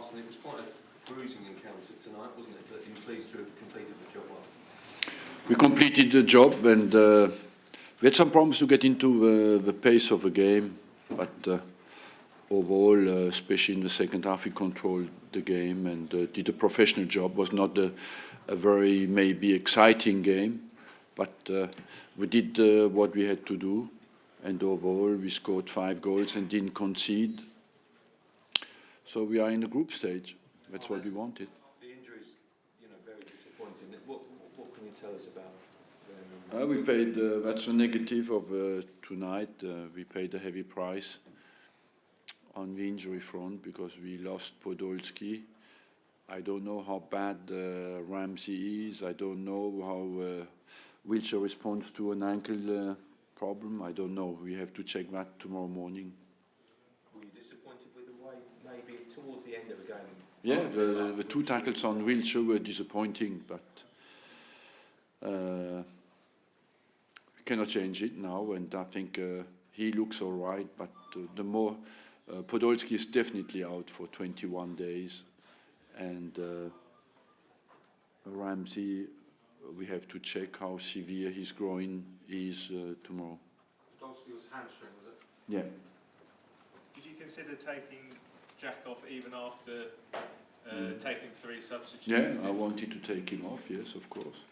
Arsene, it was quite a bruising encounter tonight, wasn't it? But you're pleased to have completed the job well. We completed the job, and we had some problems to get into the pace of the game, but overall, especially in the second half, we controlled the game and did a professional job. Was not a very maybe exciting game, but we did what we had to do, and overall we scored 5 goals and didn't concede. So we are in the group stage. That's what we wanted. The injuries, very disappointing. What can you tell us about? We paid. That's a negative of tonight. We paid a heavy price on the injury front because we lost Podolski. I don't know how bad Ramsey is. I don't know how Wilshere responds to an ankle problem. I don't know. We have to check that tomorrow morning. Were you disappointed with the way, maybe towards the end of the game? Yeah, the 2 tackles on Wilshere were disappointing, but we cannot change it now, and I think he looks all right, but the more Podolski is definitely out for 21 days, and Ramsey, we have to check how severe his groin is tomorrow. Podolski was hamstring, was it? Yeah. Did you consider taking Jack off even after taking 3 substitutes? Yeah, I wanted to take him off, yes, of course.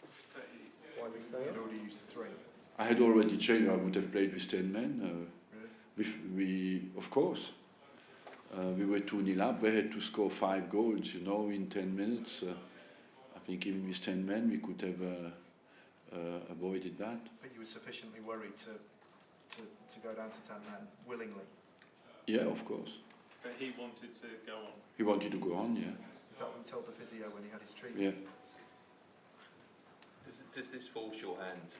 Why did you already used 3? I had already changed. I would have played with 10 men. Of course. We were 2-0 up. We had to score 5 goals, in 10 minutes. I think even with 10 men, we could have avoided that. But you were sufficiently worried to go down to 10 men willingly? Yeah, of course. But he wanted to go on? He wanted to go on, yeah. Is that what you told the physio when he had his treatment? Yeah. Does this force your hand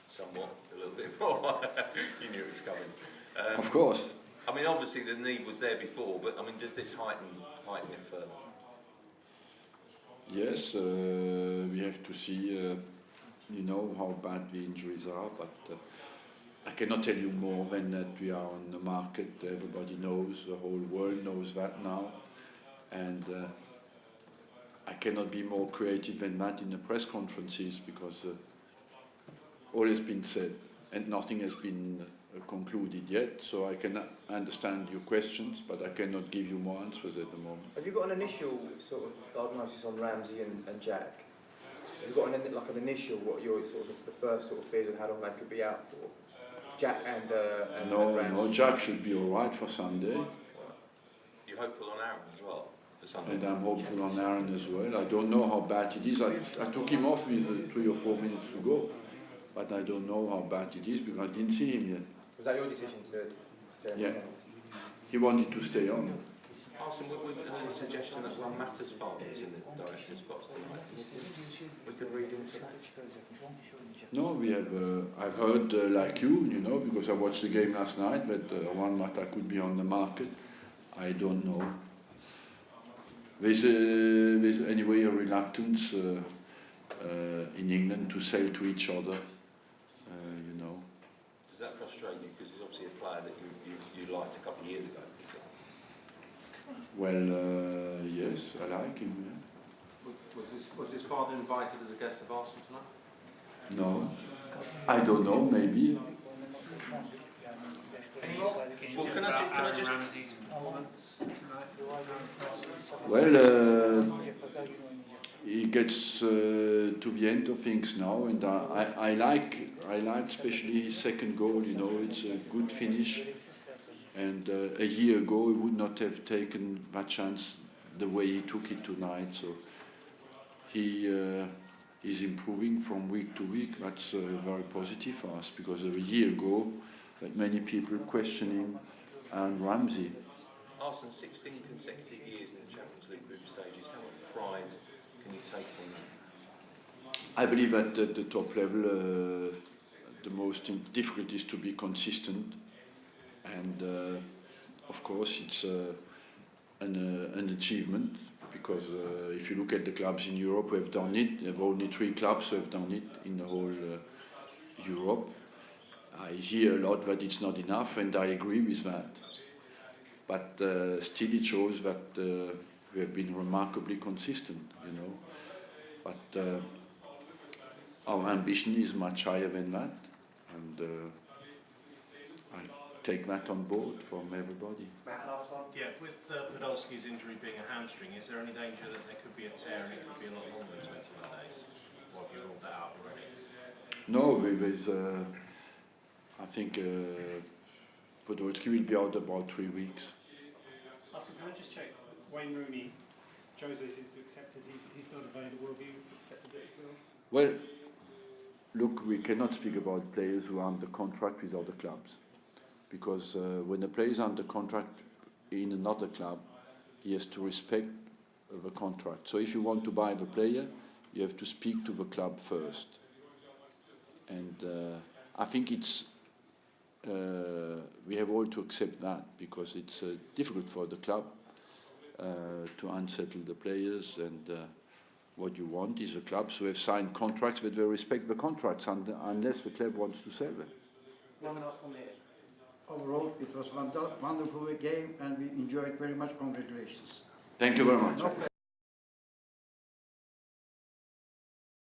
somewhat, a little bit more? You knew it was coming. Of course. I mean, obviously the need was there before, but I mean, does this heighten it further? Yes, we have to see, how bad the injuries are, but I cannot tell you more than that we are on the market. Everybody knows, the whole world knows that now, and I cannot be more creative than that in the press conferences because all has been said and nothing has been concluded yet. So I can understand your questions, but I cannot give you more answers at the moment. Have you got an initial sort of diagnosis on Ramsey and Jack? Have you got an initial, what your sort of the first sort of fears of how long they could be out for? Jack and Ramsey? No, Jack should be all right for Sunday. You're hopeful on Aaron as well for Sunday? And I'm hopeful on Aaron as well. I don't know how bad it is. I took him off with 3 or 4 minutes to go, but I don't know how bad it is because I didn't see him yet. Was that your decision to Yeah. He wanted to stay on. Arsene, we had a suggestion that Ron Matters' father was in the director's box tonight. We could read into that. No, we have. I've heard, like you, because I watched the game last night, that Juan Mata could be on the market. I don't know. There's anyway a reluctance in England to sell to each other. Does that frustrate you? Because he's obviously a player that you liked a couple of years ago. Well, yes, I like him. Yeah. Was his father invited as a guest of Arsenal tonight? No, I don't know. Maybe. Can I just Ramsey's performance tonight? Well, he gets to the end of things now, and I like especially his second goal. It's a good finish, and a year ago he would not have taken that chance the way he took it tonight. So he is improving from week to week. That's very positive for us because a year ago, that many people questioning and Ramsey. Arsene, 16 consecutive years in the Champions League group stages. How much pride can you take from that? I believe that at the top level, the most difficult is to be consistent, and of course it's an achievement because if you look at the clubs in Europe who have done it, there are only 3 clubs who have done it in the whole Europe. I hear a lot that it's not enough, and I agree with that. But still, it shows that we have been remarkably consistent, you know. But our ambition is much higher than that, and I take that on board from everybody. Matt, last one. Yeah, with Podolski's injury being a hamstring, is there any danger that there could be a tear and it could be a lot longer than 21 days? Or have you ruled that out already? No, there's, I think Podolski will be out about 3 weeks. Arsene, can I just check? Wayne Rooney, Jose's is accepted, he's not available. Have you accepted it as well? Well, look, we cannot speak about players who are under contract with other clubs. Because when a player is under contract in another club, he has to respect the contract. So if you want to buy the player, you have to speak to the club first. And I think it's we have all to accept that, because it's difficult for the club to unsettle the players, and what you want is the clubs who have signed contracts that they respect the contracts, unless the club wants to sell them. One last one here. Overall, it was a wonderful game and we enjoyed very much. Congratulations. Thank you very much. No